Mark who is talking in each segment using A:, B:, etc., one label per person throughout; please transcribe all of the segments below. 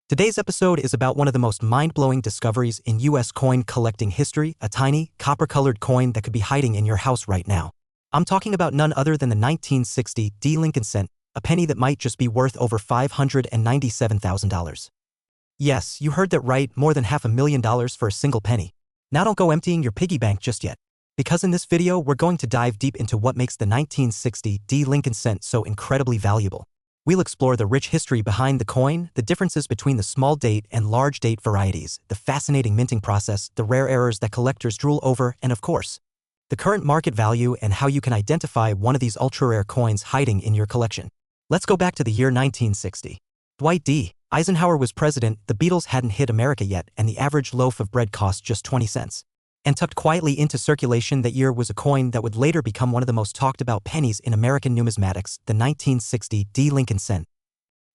A: Today's episode is about one of the most mind-blowing discoveries in U.S. coin collecting history, a tiny, copper-colored coin that could be hiding in your house right now. I'm talking about none other than the 1960 D Lincoln cent, a penny that might just be worth over $597,000. Yes, you heard that right, more than $500,000 for a single penny. Now don't go emptying your piggy bank just yet, because in this video we're going to dive deep into what makes the 1960 D Lincoln cent so incredibly valuable. We'll explore the rich history behind the coin, the differences between the small date and large date varieties, the fascinating minting process, the rare errors that collectors drool over, and of course, the current market value and how you can identify one of these ultra-rare coins hiding in your collection. Let's go back to the year 1960. Dwight D. Eisenhower was president, the Beatles hadn't hit America yet, and the average loaf of bread cost just 20 cents. And tucked quietly into circulation that year was a coin that would later become one of the most talked about pennies in American numismatics, the 1960 D Lincoln cent.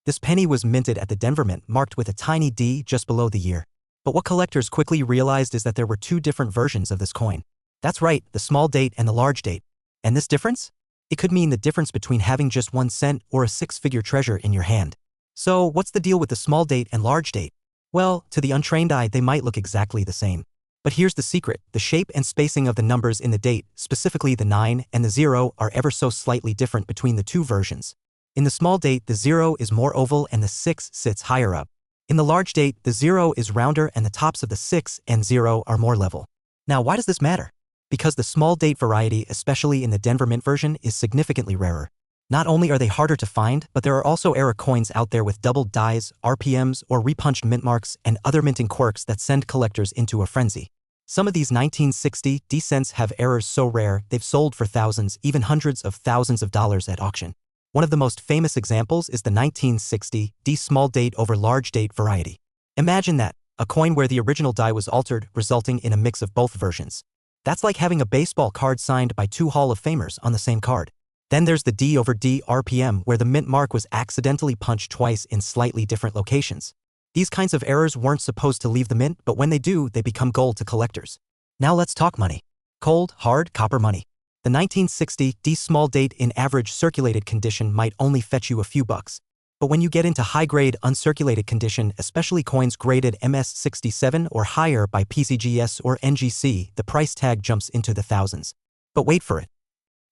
A: This penny was minted at the Denver Mint, marked with a tiny D just below the year. But what collectors quickly realized is that there were two different versions of this coin. That's right, the small date and the large date. And this difference? It could mean the difference between having just 1 cent or a six-figure treasure in your hand. So, what's the deal with the small date and large date? Well, to the untrained eye, they might look exactly the same. But here's the secret: the shape and spacing of the numbers in the date, specifically the 9 and the 0, are ever so slightly different between the two versions. In the small date, the 0 is more oval and the 6 sits higher up. In the large date, the 0 is rounder and the tops of the 6 and 0 are more level. Now, why does this matter? Because the small date variety, especially in the Denver Mint version, is significantly rarer. Not only are they harder to find, but there are also error coins out there with doubled dies, RPMs, or repunched mint marks and other minting quirks that send collectors into a frenzy. Some of these 1960 D cents have errors so rare they've sold for thousands, even hundreds of thousands of dollars at auction. One of the most famous examples is the 1960 D small date over large date variety. Imagine that, a coin where the original die was altered, resulting in a mix of both versions. That's like having a baseball card signed by two Hall of Famers on the same card. Then there's the D over D RPM, where the mint mark was accidentally punched twice in slightly different locations. These kinds of errors weren't supposed to leave the mint, but when they do, they become gold to collectors. Now let's talk money. Cold, hard, copper money. The 1960 D small date in average circulated condition might only fetch you a few bucks. But when you get into high-grade uncirculated condition, especially coins graded MS67 or higher by PCGS or NGC, the price tag jumps into the thousands. But wait for it.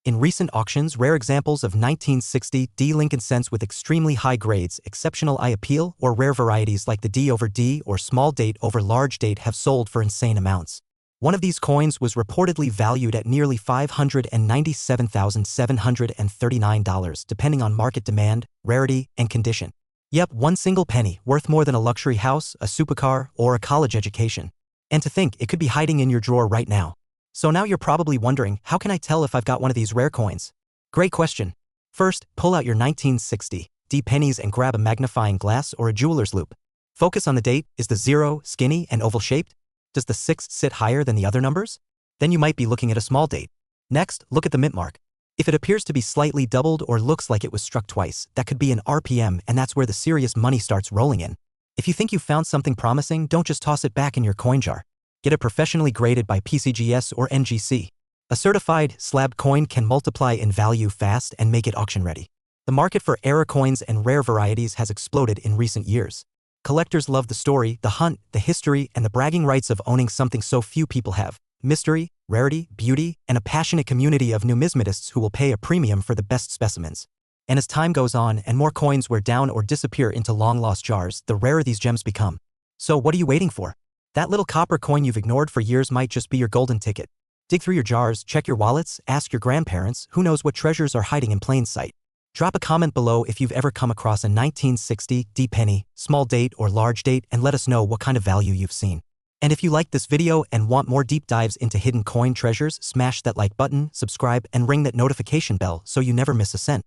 A: In recent auctions, rare examples of 1960 D Lincoln cents with extremely high grades, exceptional eye appeal, or rare varieties like the D over D or small date over large date have sold for insane amounts. One of these coins was reportedly valued at nearly $597,739, depending on market demand, rarity, and condition. Yep, one single penny, worth more than a luxury house, a supercar, or a college education. And to think, it could be hiding in your drawer right now. So now you're probably wondering, how can I tell if I've got one of these rare coins? Great question. First, pull out your 1960 D pennies and grab a magnifying glass or a jeweler's loupe. Focus on the date. Is the 0 skinny and oval-shaped? Does the 6 sit higher than the other numbers? Then you might be looking at a small date. Next, look at the mint mark. If it appears to be slightly doubled or looks like it was struck twice, that could be an RPM, and that's where the serious money starts rolling in. If you think you found something promising, don't just toss it back in your coin jar. Get it professionally graded by PCGS or NGC. A certified, slabbed coin can multiply in value fast and make it auction ready. The market for error coins and rare varieties has exploded in recent years. Collectors love the story, the hunt, the history, and the bragging rights of owning something so few people have. Mystery, rarity, beauty, and a passionate community of numismatists who will pay a premium for the best specimens. And as time goes on and more coins wear down or disappear into long-lost jars, the rarer these gems become. So what are you waiting for? That little copper coin you've ignored for years might just be your golden ticket. Dig through your jars, check your wallets, ask your grandparents, who knows what treasures are hiding in plain sight. Drop a comment below if you've ever come across a 1960 D penny, small date, or large date, and let us know what kind of value you've seen. And if you liked this video and want more deep dives into hidden coin treasures, smash that like button, subscribe, and ring that notification bell so you never miss a cent.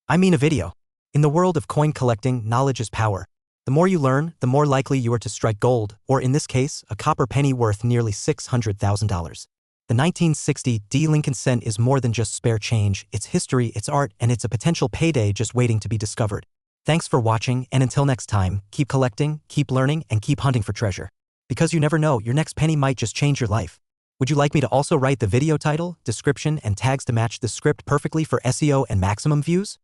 A: I mean a video. In the world of coin collecting, knowledge is power. The more you learn, the more likely you are to strike gold, or in this case, a copper penny worth nearly $600,000. The 1960 D Lincoln cent is more than just spare change. It's history, it's art, and it's a potential payday just waiting to be discovered. Thanks for watching, and until next time, keep collecting, keep learning, and keep hunting for treasure. Because you never know, your next penny might just change your life. Would you like me to also write the video title, description, and tags to match the script perfectly for SEO and maximum views?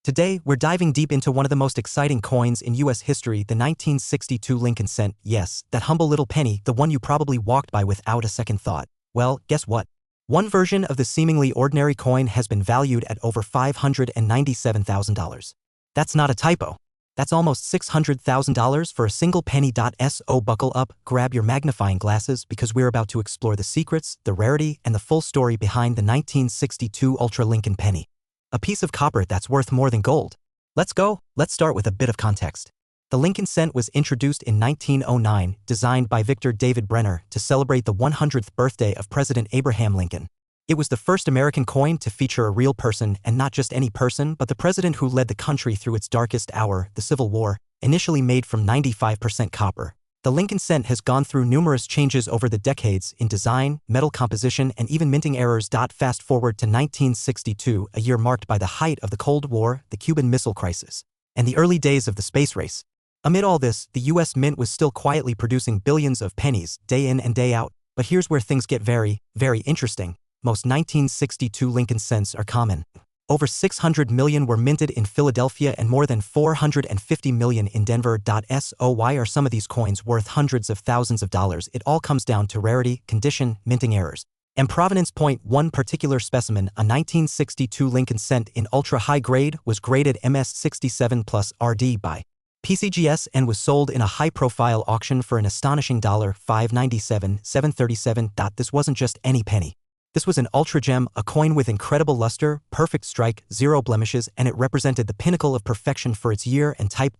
A: Today, we're diving deep into one of the most exciting coins in U.S. history, the 1962 Lincoln cent. Yes, that humble little penny, the one you probably walked by without a second thought. Well, guess what? One version of the seemingly ordinary coin has been valued at over $597,000. That's not a typo. That's almost $600,000 for a single penny. So buckle up, grab your magnifying glasses because we're about to explore the secrets, the rarity, and the full story behind the 1962 Ultra Lincoln penny. A piece of copper that's worth more than gold. Let's go. Let's start with a bit of context. The Lincoln cent was introduced in 1909, designed by Victor David Brenner to celebrate the 100th birthday of President Abraham Lincoln. It was the first American coin to feature a real person, and not just any person, but the president who led the country through its darkest hour, the Civil War. Initially made from 95% copper, the Lincoln cent has gone through numerous changes over the decades in design, metal composition, and even minting errors. Fast forward to 1962, a year marked by the height of the Cold War, the Cuban Missile Crisis, and the early days of the space race. Amid all this, the U.S. Mint was still quietly producing billions of pennies, day in and day out. But here's where things get very, very interesting. Most 1962 Lincoln cents are common. Over 600 million were minted in Philadelphia and more than 450 million in Denver. So why are some of these coins worth hundreds of thousands of dollars? It all comes down to rarity, condition, minting errors, and provenance. One particular specimen, a 1962 Lincoln cent in ultra-high grade, was graded MS67 plus RD by PCGS and was sold in a high-profile auction for an astonishing $597,737. This wasn't just any penny. This was an ultra gem, a coin with incredible luster, perfect strike, zero blemishes, and it represented the pinnacle of perfection for its year and type.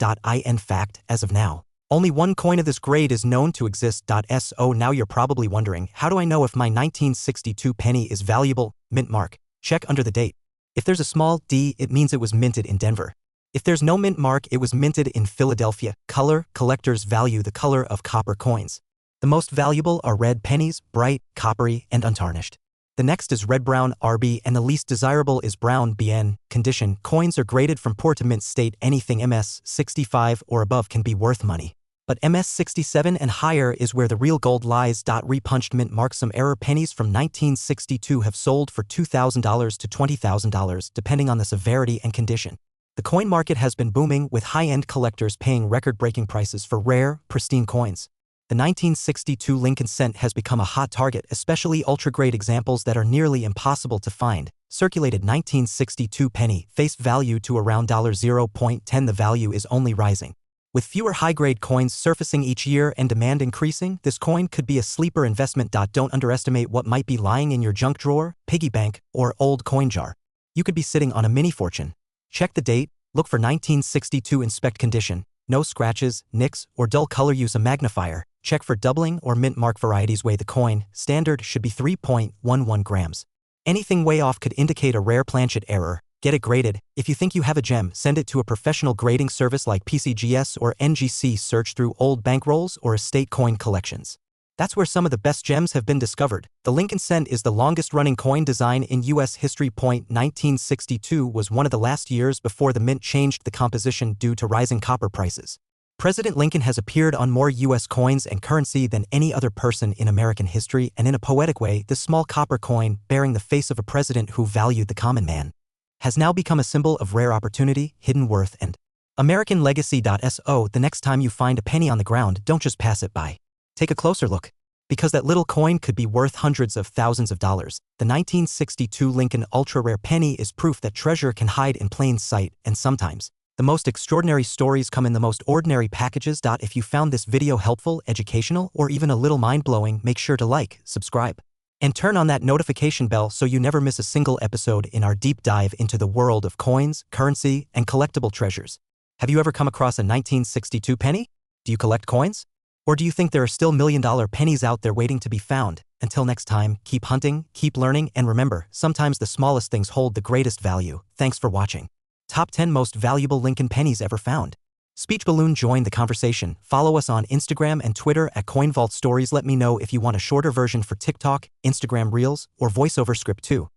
A: In fact, as of now, only one coin of this grade is known to exist. So now you're probably wondering, how do I know if my 1962 penny is valuable? Mint mark. Check under the date. If there's a small d, it means it was minted in Denver. If there's no mint mark, it was minted in Philadelphia. Color, collectors value the color of copper coins. The most valuable are red pennies, bright, coppery, and untarnished. The next is red-brown RB, and the least desirable is brown BN. Condition: coins are graded from poor to mint state. Anything MS65 or above can be worth money. But MS67 and higher is where the real gold lies. Repunched mint mark. Some error pennies from 1962 have sold for $2,000 to $20,000, depending on the severity and condition. The coin market has been booming, with high-end collectors paying record-breaking prices for rare, pristine coins. The 1962 Lincoln cent has become a hot target, especially ultra-grade examples that are nearly impossible to find. Circulated 1962 penny, face value to around $0.10. The value is only rising. With fewer high-grade coins surfacing each year and demand increasing, this coin could be a sleeper investment. Don't underestimate what might be lying in your junk drawer, piggy bank, or old coin jar. You could be sitting on a mini fortune. Check the date, look for 1962, inspect condition. No scratches, nicks, or dull color. Use a magnifier. Check for doubling or mint mark. Varieties: weigh the coin. Standard should be 3.11 grams. Anything way off could indicate a rare planchet error. Get it graded. If you think you have a gem, send it to a professional grading service like PCGS or NGC. Search through old bankrolls or estate coin collections. That's where some of the best gems have been discovered. The Lincoln cent is the longest-running coin design in U.S. history. 1962 was one of the last years before the mint changed the composition due to rising copper prices. President Lincoln has appeared on more U.S. coins and currency than any other person in American history, and in a poetic way, this small copper coin, bearing the face of a president who valued the common man, has now become a symbol of rare opportunity, hidden worth, and American legacy. So the next time you find a penny on the ground, don't just pass it by. Take a closer look. Because that little coin could be worth hundreds of thousands of dollars. The 1962 Lincoln ultra-rare penny is proof that treasure can hide in plain sight, and sometimes the most extraordinary stories come in the most ordinary packages. If you found this video helpful, educational, or even a little mind-blowing, make sure to like, subscribe, and turn on that notification bell so you never miss a single episode in our deep dive into the world of coins, currency, and collectible treasures. Have you ever come across a 1962 penny? Do you collect coins? Or do you think there are still million-dollar pennies out there waiting to be found? Until next time, keep hunting, keep learning, and remember, sometimes the smallest things hold the greatest value. Thanks for watching. Top 10 Most Valuable Lincoln Pennies Ever Found. Speech Balloon, join the conversation. Follow us on Instagram and Twitter at CoinVault Stories. Let me know if you want a shorter version for TikTok, Instagram Reels, or voiceover script too.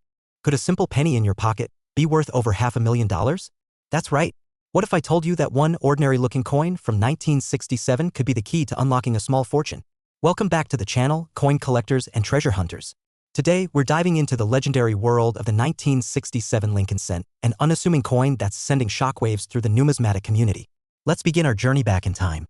A: Could a simple penny in your pocket be worth over $500,000? That's right. What if I told you that one ordinary-looking coin from 1967 could be the key to unlocking a small fortune? Welcome back to the channel, coin collectors and treasure hunters. Today, we're diving into the legendary world of the 1967 Lincoln cent, an unassuming coin that's sending shockwaves through the numismatic community. Let's begin our journey back in time.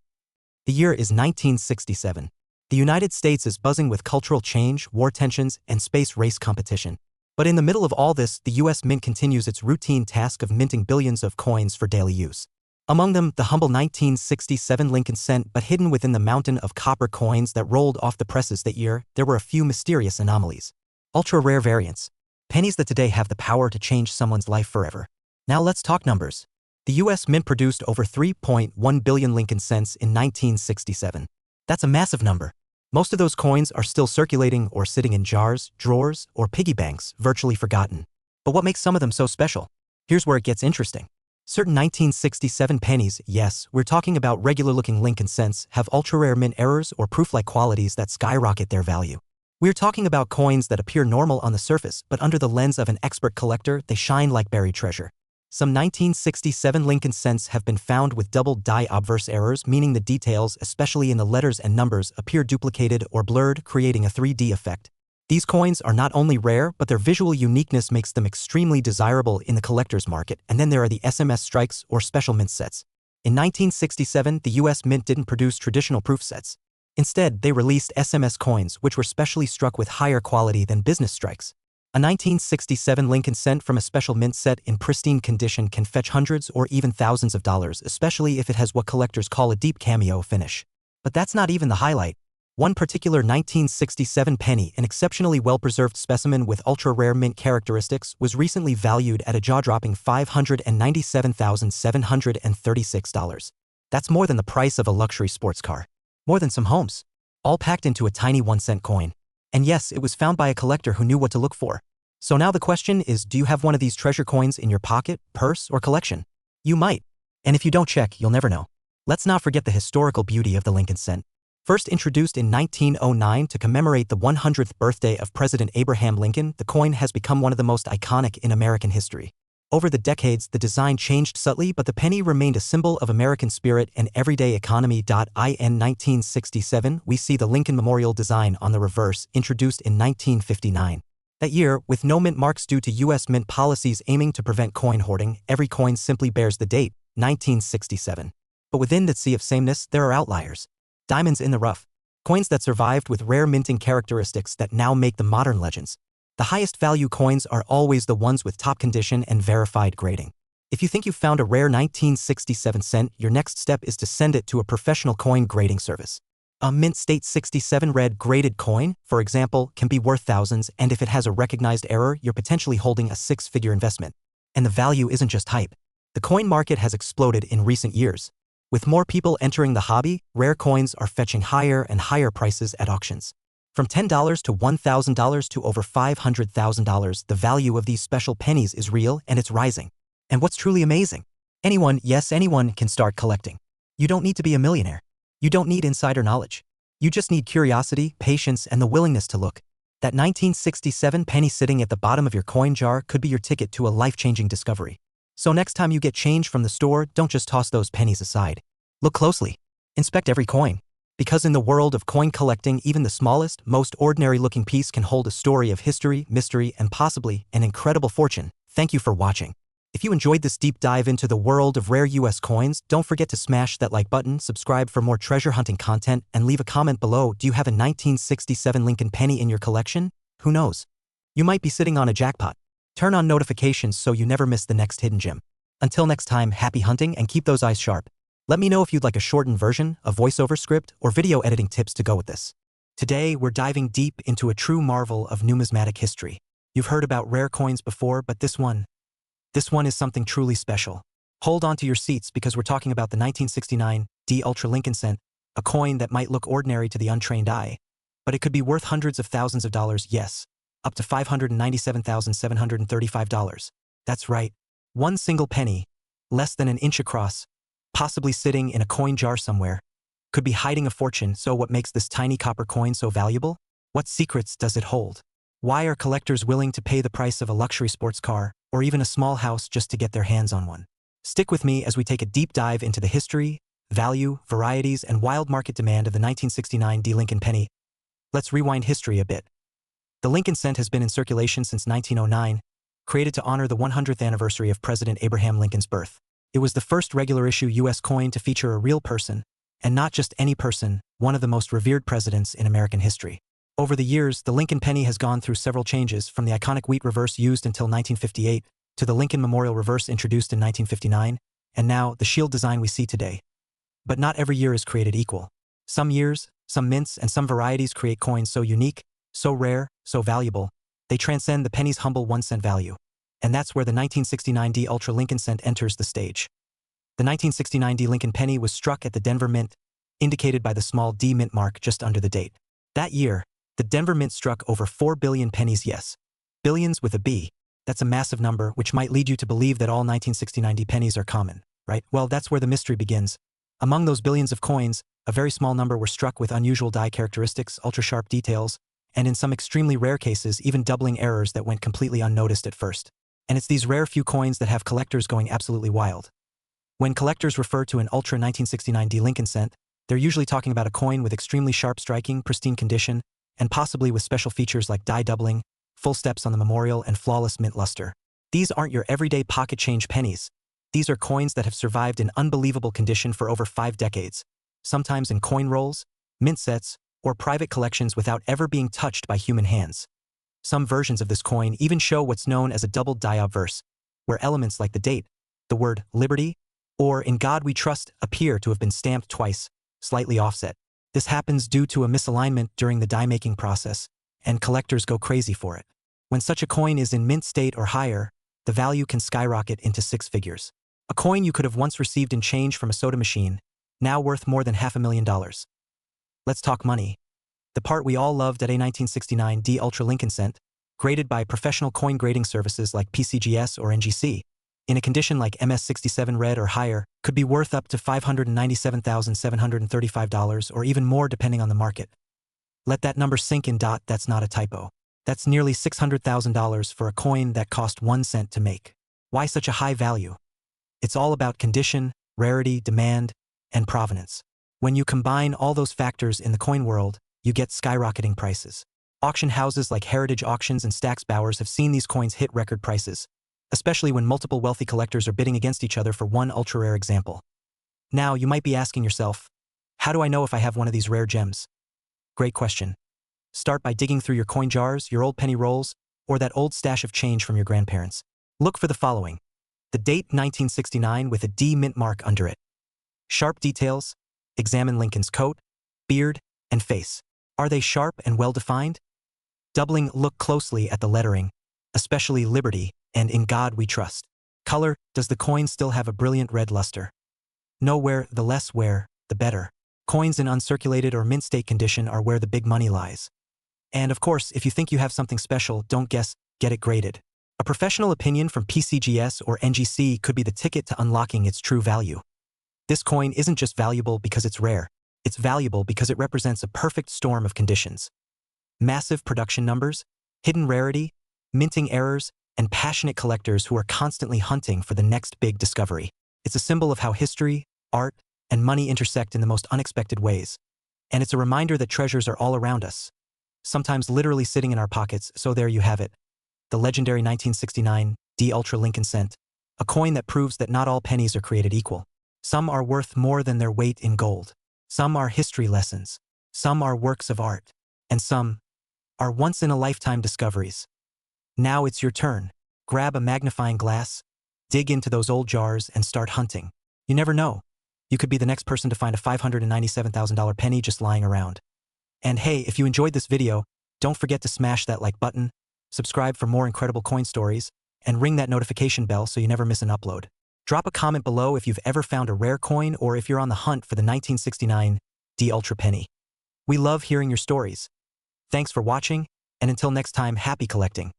A: The year is 1967. The United States is buzzing with cultural change, war tensions, and space race competition. But in the middle of all this, the U.S. Mint continues its routine task of minting billions of coins for daily use. Among them, the humble 1967 Lincoln cent, but hidden within the mountain of copper coins that rolled off the presses that year, there were a few mysterious anomalies. Ultra-rare variants. Pennies that today have the power to change someone's life forever. Now let's talk numbers. The U.S. Mint produced over 3.1 billion Lincoln cents in 1967. That's a massive number. Most of those coins are still circulating or sitting in jars, drawers, or piggy banks, virtually forgotten. But what makes some of them so special? Here's where it gets interesting. Certain 1967 pennies, yes, we're talking about regular-looking Lincoln cents, have ultra-rare mint errors or proof-like qualities that skyrocket their value. We're talking about coins that appear normal on the surface, but under the lens of an expert collector, they shine like buried treasure. Some 1967 Lincoln cents have been found with double die obverse errors, meaning the details, especially in the letters and numbers, appear duplicated or blurred, creating a 3D effect. These coins are not only rare, but their visual uniqueness makes them extremely desirable in the collector's market. And then there are the SMS strikes or special mint sets. In 1967, the U.S. Mint didn't produce traditional proof sets. Instead, they released SMS coins, which were specially struck with higher quality than business strikes. A 1967 Lincoln cent from a special mint set in pristine condition can fetch hundreds or even thousands of dollars, especially if it has what collectors call a deep cameo finish. But that's not even the highlight. One particular 1967 penny, an exceptionally well-preserved specimen with ultra-rare mint characteristics, was recently valued at a jaw-dropping $597,736. That's more than the price of a luxury sports car. More than some homes. All packed into a tiny 1-cent coin. And yes, it was found by a collector who knew what to look for. So now the question is, do you have one of these treasure coins in your pocket, purse, or collection? You might. And if you don't check, you'll never know. Let's not forget the historical beauty of the Lincoln cent. First introduced in 1909 to commemorate the 100th birthday of President Abraham Lincoln, the coin has become one of the most iconic in American history. Over the decades, the design changed subtly, but the penny remained a symbol of American spirit and everyday economy. In 1967, we see the Lincoln Memorial design on the reverse, introduced in 1959. That year, with no mint marks due to U.S. Mint policies aiming to prevent coin hoarding, every coin simply bears the date, 1967. But within that sea of sameness, there are outliers. Diamonds in the rough. Coins that survived with rare minting characteristics that now make them modern legends. The highest value coins are always the ones with top condition and verified grading. If you think you've found a rare 1967 cent, your next step is to send it to a professional coin grading service. A Mint State 67 red graded coin, for example, can be worth thousands, and if it has a recognized error, you're potentially holding a six-figure investment. And the value isn't just hype. The coin market has exploded in recent years. With more people entering the hobby, rare coins are fetching higher and higher prices at auctions. From $10 to $1,000 to over $500,000, the value of these special pennies is real and it's rising. And what's truly amazing? Anyone, yes, anyone can start collecting. You don't need to be a millionaire. You don't need insider knowledge. You just need curiosity, patience, and the willingness to look. That 1967 penny sitting at the bottom of your coin jar could be your ticket to a life-changing discovery. So next time you get change from the store, don't just toss those pennies aside. Look closely. Inspect every coin. Because in the world of coin collecting, even the smallest, most ordinary-looking piece can hold a story of history, mystery, and possibly an incredible fortune. Thank you for watching. If you enjoyed this deep dive into the world of rare US coins, don't forget to smash that like button, subscribe for more treasure hunting content, and leave a comment below. Do you have a 1967 Lincoln penny in your collection? Who knows? You might be sitting on a jackpot. Turn on notifications so you never miss the next hidden gem. Until next time, happy hunting and keep those eyes sharp. Let me know if you'd like a shortened version, a voiceover script, or video editing tips to go with this. Today, we're diving deep into a true marvel of numismatic history. You've heard about rare coins before, but this one is something truly special. Hold on to your seats because we're talking about the 1969 D Ultra Lincoln cent, a coin that might look ordinary to the untrained eye, but it could be worth hundreds of thousands of dollars, yes, up to $597,735. That's right, one single penny, less than an inch across, possibly sitting in a coin jar somewhere, could be hiding a fortune. So what makes this tiny copper coin so valuable? What secrets does it hold? Why are collectors willing to pay the price of a luxury sports car, or even a small house just to get their hands on one? Stick with me as we take a deep dive into the history, value, varieties, and wild market demand of the 1969 D Lincoln penny. Let's rewind history a bit. The Lincoln cent has been in circulation since 1909, created to honor the 100th anniversary of President Abraham Lincoln's birth. It was the first regular issue U.S. coin to feature a real person, and not just any person, one of the most revered presidents in American history. Over the years, the Lincoln penny has gone through several changes, from the iconic wheat reverse used until 1958, to the Lincoln Memorial reverse introduced in 1959, and now the shield design we see today. But not every year is created equal. Some years, some mints, and some varieties create coins so unique, so rare, so valuable, they transcend the penny's humble 1-cent value. And that's where the 1969 D Ultra Lincoln cent enters the stage. The 1969 D Lincoln penny was struck at the Denver Mint, indicated by the small D mint mark just under the date. That year, the Denver Mint struck over 4 billion pennies. Yes, billions with a B. That's a massive number, which might lead you to believe that all 1969 D pennies are common, right? Well, that's where the mystery begins. Among those billions of coins, a very small number were struck with unusual die characteristics, ultra-sharp details, and in some extremely rare cases, even doubling errors that went completely unnoticed at first. And it's these rare few coins that have collectors going absolutely wild. When collectors refer to an Ultra 1969 D Lincoln cent, they're usually talking about a coin with extremely sharp striking, pristine condition, and possibly with special features like die doubling, full steps on the memorial, and flawless mint luster. These aren't your everyday pocket change pennies. These are coins that have survived in unbelievable condition for over 5 decades, sometimes in coin rolls, mint sets, or private collections without ever being touched by human hands. Some versions of this coin even show what's known as a doubled die obverse, where elements like the date, the word liberty, or in God we trust appear to have been stamped twice, slightly offset. This happens due to a misalignment during the die-making process, and collectors go crazy for it. When such a coin is in mint state or higher, the value can skyrocket into 6 figures. A coin you could have once received in change from a soda machine, now worth more than $500,000. Let's talk money. The part we all loved at a 1969 D Ultra Lincoln cent, graded by professional coin grading services like PCGS or NGC, in a condition like MS67 red or higher, could be worth up to $597,735 or even more depending on the market. Let that number sink in. That's not a typo. That's nearly $600,000 for a coin that cost 1 cent to make. Why such a high value? It's all about condition, rarity, demand, and provenance. When you combine all those factors in the coin world, you get skyrocketing prices. Auction houses like Heritage Auctions and Stack's Bowers have seen these coins hit record prices, especially when multiple wealthy collectors are bidding against each other for one ultra-rare example. Now, you might be asking yourself, how do I know if I have one of these rare gems? Great question. Start by digging through your coin jars, your old penny rolls, or that old stash of change from your grandparents. Look for the following. The date 1969 with a D mint mark under it. Sharp details. Examine Lincoln's coat, beard, and face. Are they sharp and well-defined? Doubling, look closely at the lettering, especially Liberty and In God We Trust. Color, does the coin still have a brilliant red luster? Know where, the less wear, the better. Coins in uncirculated or mint state condition are where the big money lies. And of course, if you think you have something special, don't guess, get it graded. A professional opinion from PCGS or NGC could be the ticket to unlocking its true value. This coin isn't just valuable because it's rare, it's valuable because it represents a perfect storm of conditions. Massive production numbers, hidden rarity, minting errors, and passionate collectors who are constantly hunting for the next big discovery. It's a symbol of how history, art, and money intersect in the most unexpected ways. And it's a reminder that treasures are all around us, sometimes literally sitting in our pockets. So there you have it. The legendary 1969 D Ultra Lincoln cent, a coin that proves that not all pennies are created equal. Some are worth more than their weight in gold. Some are history lessons. Some are works of art. And some are once-in-a-lifetime discoveries. Now it's your turn. Grab a magnifying glass, dig into those old jars, and start hunting. You never know. You could be the next person to find a $597,000 penny just lying around. And hey, if you enjoyed this video, don't forget to smash that like button, subscribe for more incredible coin stories, and ring that notification bell so you never miss an upload. Drop a comment below if you've ever found a rare coin or if you're on the hunt for the 1969 D Ultra penny. We love hearing your stories. Thanks for watching, and until next time, happy collecting.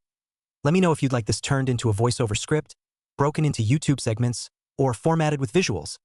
A: Let me know if you'd like this turned into a voiceover script, broken into YouTube segments, or formatted with visuals.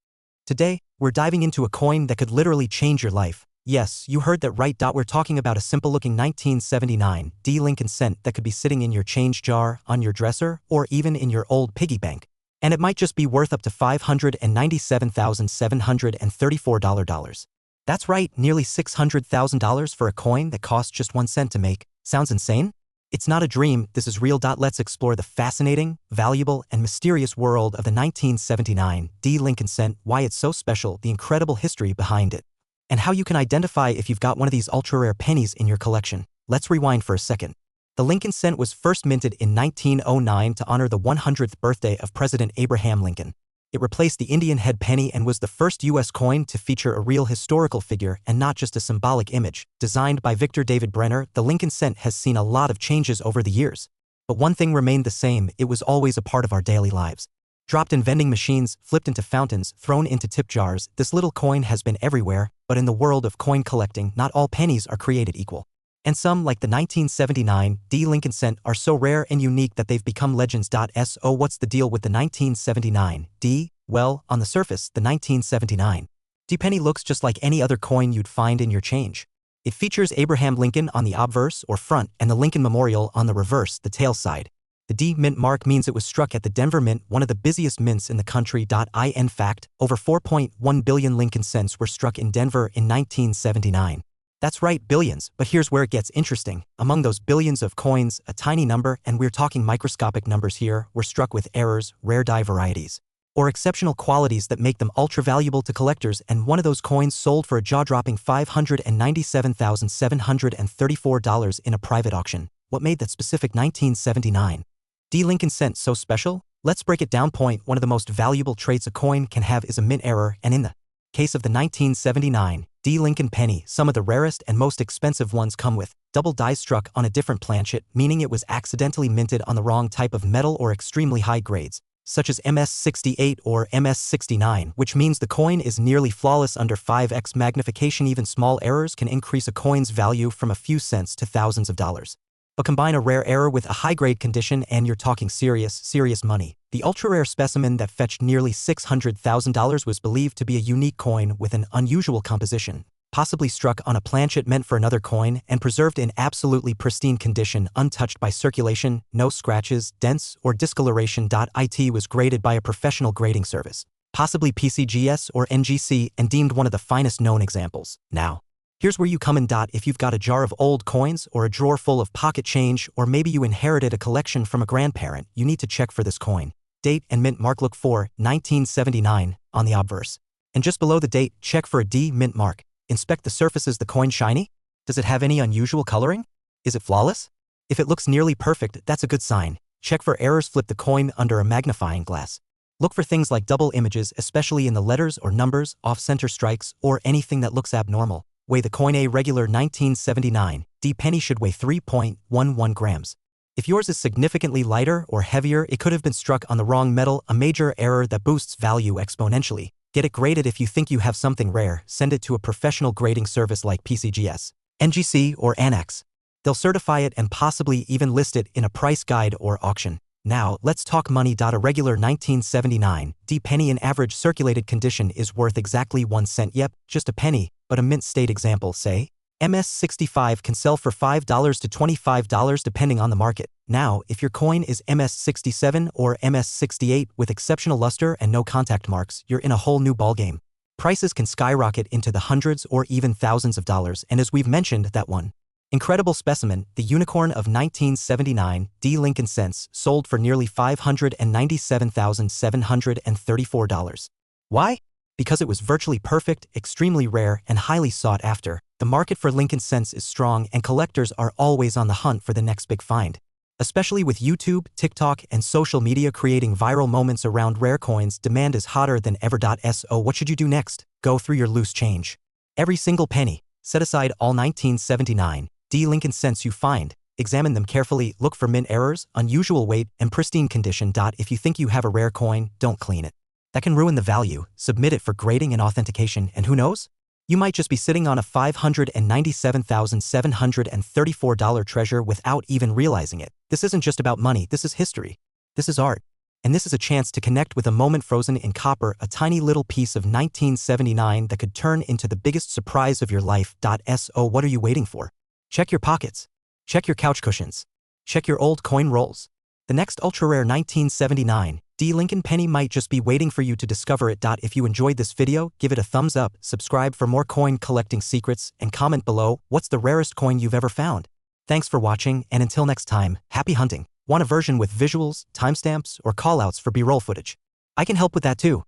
A: Today, we're diving into a coin that could literally change your life. Yes, you heard that right. We're talking about a simple-looking 1979 D Lincoln cent that could be sitting in your change jar, on your dresser, or even in your old piggy bank. And it might just be worth up to $597,734. That's right, nearly $600,000 for a coin that costs just 1 cent to make. Sounds insane? It's not a dream, this is real. Let's explore the fascinating, valuable, and mysterious world of the 1979 D Lincoln cent, why it's so special, the incredible history behind it, and how you can identify if you've got one of these ultra-rare pennies in your collection. Let's rewind for a second. The Lincoln cent was first minted in 1909 to honor the 100th birthday of President Abraham Lincoln. It replaced the Indian head penny and was the first U.S. coin to feature a real historical figure and not just a symbolic image. Designed by Victor David Brenner, the Lincoln cent has seen a lot of changes over the years. But one thing remained the same: it was always a part of our daily lives. Dropped in vending machines, flipped into fountains, thrown into tip jars, this little coin has been everywhere. But in the world of coin collecting, not all pennies are created equal. And some, like the 1979 D Lincoln cent, are so rare and unique that they've become legends. So what's the deal with the 1979 D? Well, on the surface, the 1979 D penny looks just like any other coin you'd find in your change. It features Abraham Lincoln on the obverse, or front, and the Lincoln Memorial on the reverse, the tail side. The D mint mark means it was struck at the Denver Mint, one of the busiest mints in the country. In fact, over 4.1 billion Lincoln cents were struck in Denver in 1979. That's right, billions, but here's where it gets interesting. Among those billions of coins, a tiny number, and we're talking microscopic numbers here, were struck with errors, rare die varieties, or exceptional qualities that make them ultra-valuable to collectors, and one of those coins sold for a jaw-dropping $597,734 in a private auction. What made that specific 1979 D Lincoln cent so special? Let's break it down. Point: one of the most valuable traits a coin can have is a mint error, and in the case of the 1979 D Lincoln penny, some of the rarest and most expensive ones come with double dies struck on a different planchet, meaning it was accidentally minted on the wrong type of metal, or extremely high grades, such as MS68 or MS69, which means the coin is nearly flawless under 5x magnification. Even small errors can increase a coin's value from a few cents to thousands of dollars. But combine a rare error with a high-grade condition and you're talking serious money. The ultra-rare specimen that fetched nearly $600,000 was believed to be a unique coin with an unusual composition, possibly struck on a planchet meant for another coin and preserved in absolutely pristine condition, untouched by circulation, no scratches, dents, or discoloration. It was graded by a professional grading service, possibly PCGS or NGC, and deemed one of the finest known examples. Now, here's where you come in. If you've got a jar of old coins or a drawer full of pocket change, or maybe you inherited a collection from a grandparent, you need to check for this coin. Date and mint mark: look for 1979 on the obverse. And just below the date, check for a D mint mark. Inspect the surface. Is the coin shiny? Does it have any unusual coloring? Is it flawless? If it looks nearly perfect, that's a good sign. Check for errors. Flip the coin under a magnifying glass. Look for things like double images, especially in the letters or numbers, off-center strikes, or anything that looks abnormal. Weigh the coin. A regular 1979 D penny should weigh 3.11 grams. If yours is significantly lighter or heavier, it could have been struck on the wrong metal, a major error that boosts value exponentially. Get it graded. If you think you have something rare, send it to a professional grading service like PCGS, NGC, or Annex. They'll certify it and possibly even list it in a price guide or auction. Now, let's talk money. A regular 1979 D penny in average circulated condition is worth exactly 1 cent. Yep, just a penny, but a mint state example, say MS65, can sell for $5 to $25 depending on the market. Now, if your coin is MS67 or MS68 with exceptional luster and no contact marks, you're in a whole new ballgame. Prices can skyrocket into the hundreds or even thousands of dollars, and as we've mentioned, that one incredible specimen, the unicorn of 1979 D Lincoln cents, sold for nearly $597,734. Why? Because it was virtually perfect, extremely rare, and highly sought after. The market for Lincoln cents is strong, and collectors are always on the hunt for the next big find. Especially with YouTube, TikTok, and social media creating viral moments around rare coins, demand is hotter than ever. So what should you do next? Go through your loose change. Every single penny. Set aside all 1979 D Lincoln cents you find. Examine them carefully. Look for mint errors, unusual weight, and pristine condition. If you think you have a rare coin, don't clean it. That can ruin the value. Submit it for grading and authentication, and who knows? You might just be sitting on a $597,734 treasure without even realizing it. This isn't just about money, this is history. This is art. And this is a chance to connect with a moment frozen in copper, a tiny little piece of 1979 that could turn into the biggest surprise of your life. So what are you waiting for? Check your pockets. Check your couch cushions. Check your old coin rolls. The next ultra-rare 1979 D Lincoln penny might just be waiting for you to discover it. If you enjoyed this video, give it a thumbs up, subscribe for more coin collecting secrets, and comment below, what's the rarest coin you've ever found? Thanks for watching, and until next time, happy hunting. Want a version with visuals, timestamps, or callouts for B-roll footage? I can help with that too.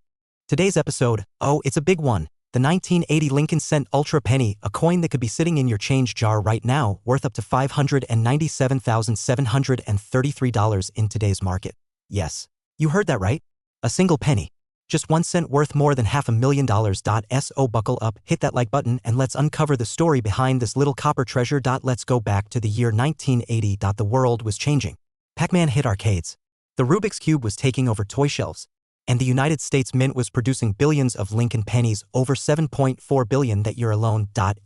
A: Today's episode, it's a big one. The 1980 Lincoln Cent Ultra Penny, a coin that could be sitting in your change jar right now, worth up to $597,733 in today's market. Yes, you heard that right. A single penny. Just 1 cent worth more than $500,000. So buckle up, hit that like button, and let's uncover the story behind this little copper treasure. Let's go back to the year 1980. The world was changing. Pac-Man hit arcades. The Rubik's Cube was taking over toy shelves. And the United States Mint was producing billions of Lincoln pennies, over 7.4 billion that year alone. At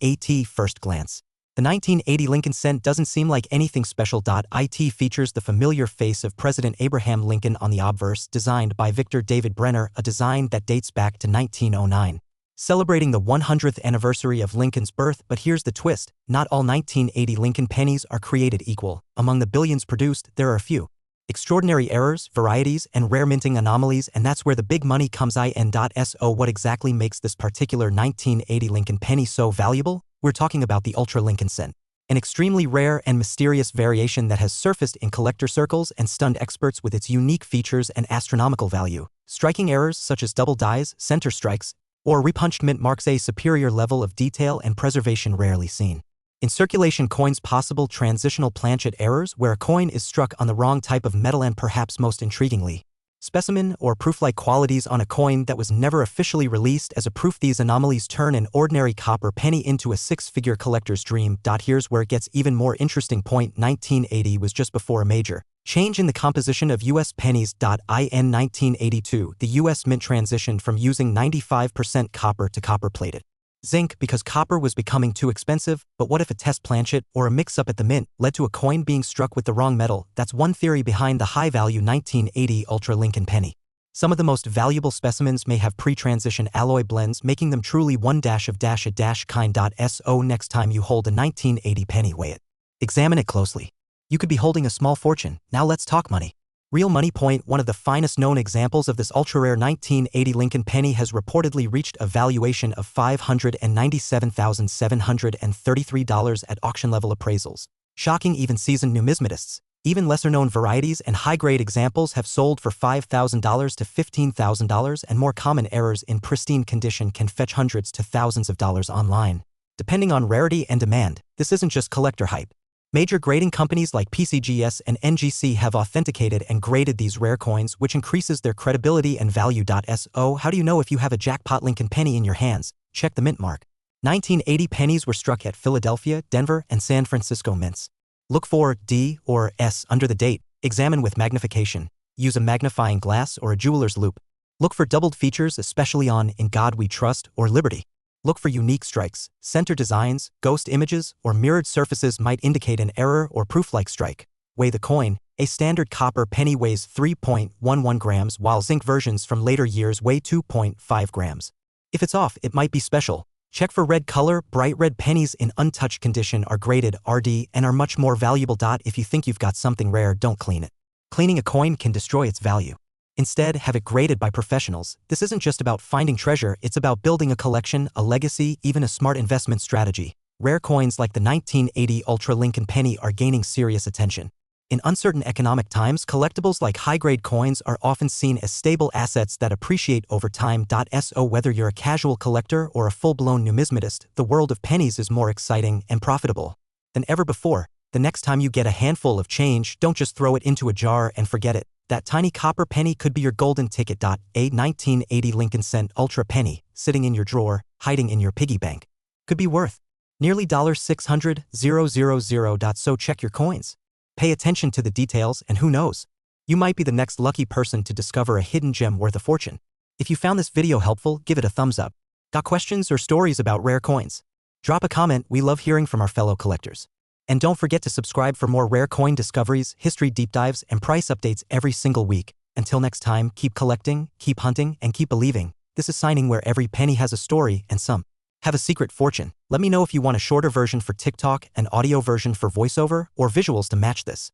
A: first glance, the 1980 Lincoln Cent doesn't seem like anything special. It features the familiar face of President Abraham Lincoln on the obverse, designed by Victor David Brenner, a design that dates back to 1909. Celebrating the 100th anniversary of Lincoln's birth, but here's the twist: not all 1980 Lincoln pennies are created equal. Among the billions produced, there are a few extraordinary errors, varieties, and rare minting anomalies, and that's where the big money comes in. So what exactly makes this particular 1980 Lincoln penny so valuable? We're talking about the Ultra Lincoln Cent, an extremely rare and mysterious variation that has surfaced in collector circles and stunned experts with its unique features and astronomical value. Striking errors such as double dies, center strikes, or repunched mint marks a superior level of detail and preservation rarely seen in circulation coins. Possible transitional planchet errors, where a coin is struck on the wrong type of metal, and perhaps most intriguingly, specimen or proof-like qualities on a coin that was never officially released as a proof. These anomalies turn an ordinary copper penny into a six-figure collector's dream. Here's where it gets even more interesting. 1980 was just before a major change in the composition of U.S. pennies. In 1982, the U.S. Mint transitioned from using 95% copper to copper-plated zinc because copper was becoming too expensive. But what if a test planchet or a mix-up at the mint led to a coin being struck with the wrong metal? That's one theory behind the high-value 1980 Ultra Lincoln penny. Some of the most valuable specimens may have pre-transition alloy blends, making them truly one dash of dash a dash kind. So next time you hold a 1980 penny, weigh it. Examine it closely. You could be holding a small fortune. Now let's talk money. Real money. One of the finest known examples of this ultra-rare 1980 Lincoln penny has reportedly reached a valuation of $597,733 at auction-level appraisals. Shocking. Even seasoned numismatists, even lesser-known varieties and high-grade examples have sold for $5,000 to $15,000, and more common errors in pristine condition can fetch hundreds to thousands of dollars online. Depending on rarity and demand, this isn't just collector hype. Major grading companies like PCGS and NGC have authenticated and graded these rare coins, which increases their credibility and value. So how do you know if you have a jackpot Lincoln penny in your hands? Check the mint mark. 1980 pennies were struck at Philadelphia, Denver, and San Francisco mints. Look for D or S under the date. Examine with magnification. Use a magnifying glass or a jeweler's loupe. Look for doubled features, especially on In God We Trust or Liberty. Look for unique strikes, center designs, ghost images, or mirrored surfaces might indicate an error or proof-like strike. Weigh the coin. A standard copper penny weighs 3.11 grams, while zinc versions from later years weigh 2.5 grams. If it's off, it might be special. Check for red color. Bright red pennies in untouched condition are graded RD and are much more valuable. If you think you've got something rare, don't clean it. Cleaning a coin can destroy its value. Instead, have it graded by professionals. This isn't just about finding treasure, it's about building a collection, a legacy, even a smart investment strategy. Rare coins like the 1980 Ultra Lincoln penny are gaining serious attention. In uncertain economic times, collectibles like high-grade coins are often seen as stable assets that appreciate over time. So whether you're a casual collector or a full-blown numismatist, the world of pennies is more exciting and profitable than ever before. The next time you get a handful of change, don't just throw it into a jar and forget it. That tiny copper penny could be your golden ticket. A 1980 Lincoln Cent Ultra penny, sitting in your drawer, hiding in your piggy bank, could be worth nearly $600,000. So check your coins. Pay attention to the details, and who knows? You might be the next lucky person to discover a hidden gem worth a fortune. If you found this video helpful, give it a thumbs up. Got questions or stories about rare coins? Drop a comment. We love hearing from our fellow collectors. And don't forget to subscribe for more rare coin discoveries, history deep dives, and price updates every single week. Until next time, keep collecting, keep hunting, and keep believing. This is Signing, where every penny has a story and some have a secret fortune. Let me know if you want a shorter version for TikTok, an audio version for voiceover, or visuals to match this.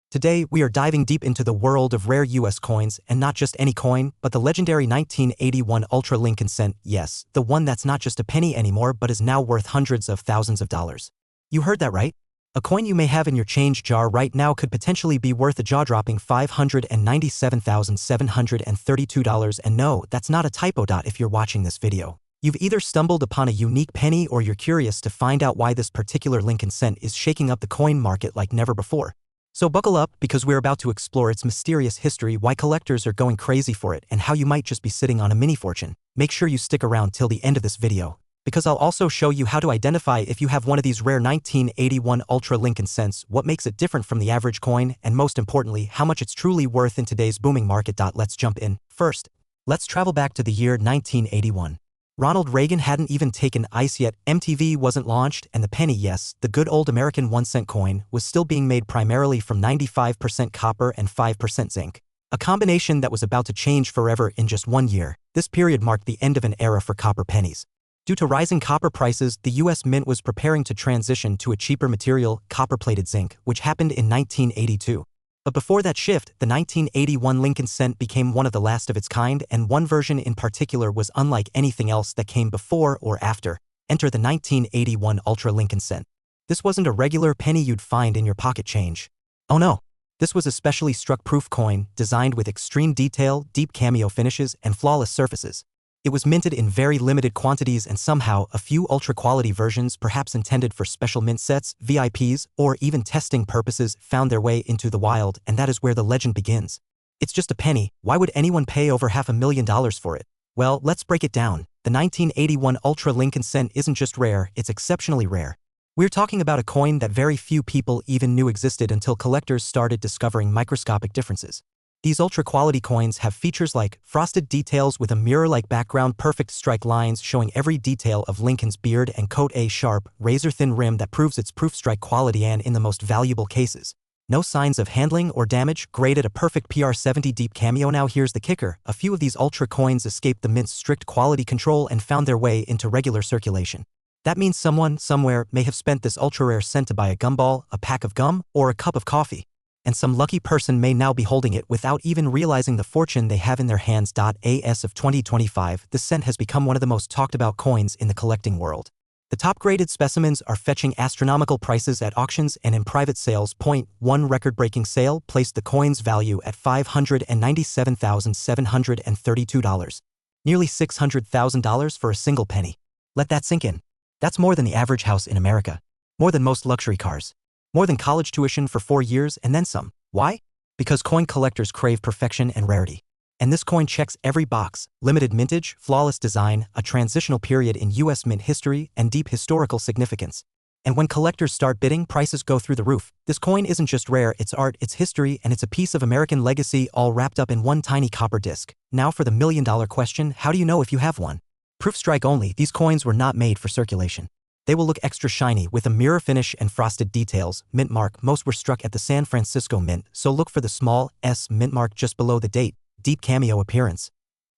A: Today, we are diving deep into the world of rare US coins, and not just any coin, but the legendary 1981 Ultra Lincoln Cent. Yes, the one that's not just a penny anymore but is now worth hundreds of thousands of dollars. You heard that right. A coin you may have in your change jar right now could potentially be worth a jaw-dropping $597,732, and no, that's not a typo. If you're watching this video, you've either stumbled upon a unique penny or you're curious to find out why this particular Lincoln cent is shaking up the coin market like never before. So buckle up, because we're about to explore its mysterious history, why collectors are going crazy for it, and how you might just be sitting on a mini fortune. Make sure you stick around till the end of this video, because I'll also show you how to identify if you have one of these rare 1981 Ultra Lincoln cents, what makes it different from the average coin, and most importantly, how much it's truly worth in today's booming market. Let's jump in. First, let's travel back to the year 1981. Ronald Reagan hadn't even taken ice yet, MTV wasn't launched, and the penny, yes, the good old American 1-cent coin, was still being made primarily from 95% copper and 5% zinc. A combination that was about to change forever in just 1 year. This period marked the end of an era for copper pennies. Due to rising copper prices, the U.S. Mint was preparing to transition to a cheaper material, copper-plated zinc, which happened in 1982. But before that shift, the 1981 Lincoln cent became one of the last of its kind, and one version in particular was unlike anything else that came before or after. Enter the 1981 Ultra Lincoln cent. This wasn't a regular penny you'd find in your pocket change. Oh no. This was a specially struck proof coin, designed with extreme detail, deep cameo finishes, and flawless surfaces. It was minted in very limited quantities, and somehow a few ultra-quality versions, perhaps intended for special mint sets, VIPs, or even testing purposes, found their way into the wild, and that is where the legend begins. It's just a penny. Why would anyone pay over $500,000 for it? Well, let's break it down. The 1981 Ultra Lincoln cent isn't just rare, it's exceptionally rare. We're talking about a coin that very few people even knew existed until collectors started discovering microscopic differences. These ultra-quality coins have features like frosted details with a mirror-like background, perfect strike lines showing every detail of Lincoln's beard, and coat a sharp, razor-thin rim that proves its proof strike quality, and in the most valuable cases, no signs of handling or damage, graded a perfect PR70 deep cameo. Now here's the kicker, a few of these ultra coins escaped the mint's strict quality control and found their way into regular circulation. That means someone, somewhere, may have spent this ultra-rare cent to buy a gumball, a pack of gum, or a cup of coffee. And some lucky person may now be holding it without even realizing the fortune they have in their hands. As of 2025, the cent has become one of the most talked about coins in the collecting world. The top-graded specimens are fetching astronomical prices at auctions and in private sales. One record-breaking sale placed the coin's value at $597,732, nearly $600,000 for a single penny. Let that sink in. That's more than the average house in America. More than most luxury cars. More than college tuition for 4 years and then some. Why? Because coin collectors crave perfection and rarity. And this coin checks every box: limited mintage, flawless design, a transitional period in U.S. mint history, and deep historical significance. And when collectors start bidding, prices go through the roof. This coin isn't just rare, it's art, it's history, and it's a piece of American legacy, all wrapped up in one tiny copper disc. Now for the million-dollar question, how do you know if you have one? Proof strike only. These coins were not made for circulation. They will look extra shiny with a mirror finish and frosted details. Mint mark. Most were struck at the San Francisco Mint, so look for the small S mint mark just below the date. Deep cameo appearance.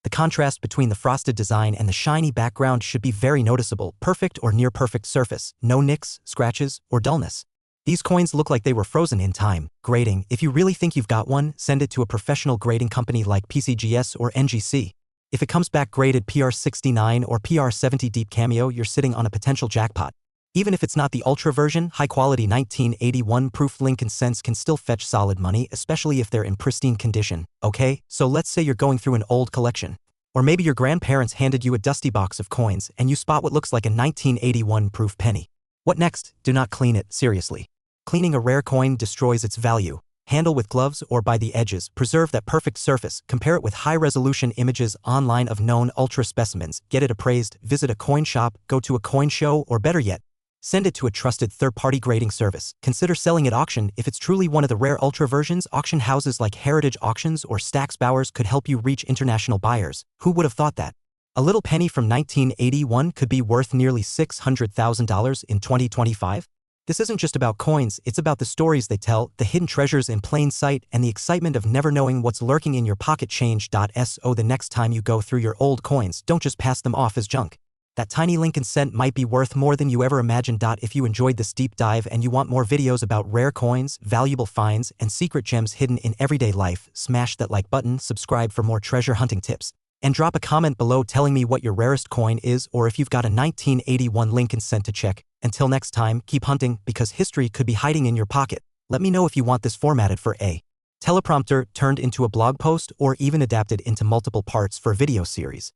A: The contrast between the frosted design and the shiny background should be very noticeable. Perfect or near perfect surface. No nicks, scratches, or dullness. These coins look like they were frozen in time. Grading. If you really think you've got one, send it to a professional grading company like PCGS or NGC. If it comes back graded PR69 or PR70 deep cameo, you're sitting on a potential jackpot. Even if it's not the ultra version, high-quality 1981 proof Lincoln cents can still fetch solid money, especially if they're in pristine condition. Okay, so let's say you're going through an old collection. Or maybe your grandparents handed you a dusty box of coins and you spot what looks like a 1981 proof penny. What next? Do not clean it, seriously. Cleaning a rare coin destroys its value. Handle with gloves or by the edges. Preserve that perfect surface. Compare it with high-resolution images online of known ultra specimens. Get it appraised. Visit a coin shop, go to a coin show, or better yet, send it to a trusted third-party grading service. Consider selling at auction if it's truly one of the rare ultra versions. Auction houses like Heritage Auctions or Stack's Bowers could help you reach international buyers. Who would have thought that? A little penny from 1981 could be worth nearly $600,000 in 2025? This isn't just about coins, it's about the stories they tell, the hidden treasures in plain sight, and the excitement of never knowing what's lurking in your pocket change. So the next time you go through your old coins, don't just pass them off as junk. That tiny Lincoln cent might be worth more than you ever imagined. If you enjoyed this deep dive and you want more videos about rare coins, valuable finds, and secret gems hidden in everyday life, smash that like button, subscribe for more treasure hunting tips, and drop a comment below telling me what your rarest coin is or if you've got a 1981 Lincoln cent to check. Until next time, keep hunting because history could be hiding in your pocket. Let me know if you want this formatted for a teleprompter, turned into a blog post, or even adapted into multiple parts for a video series.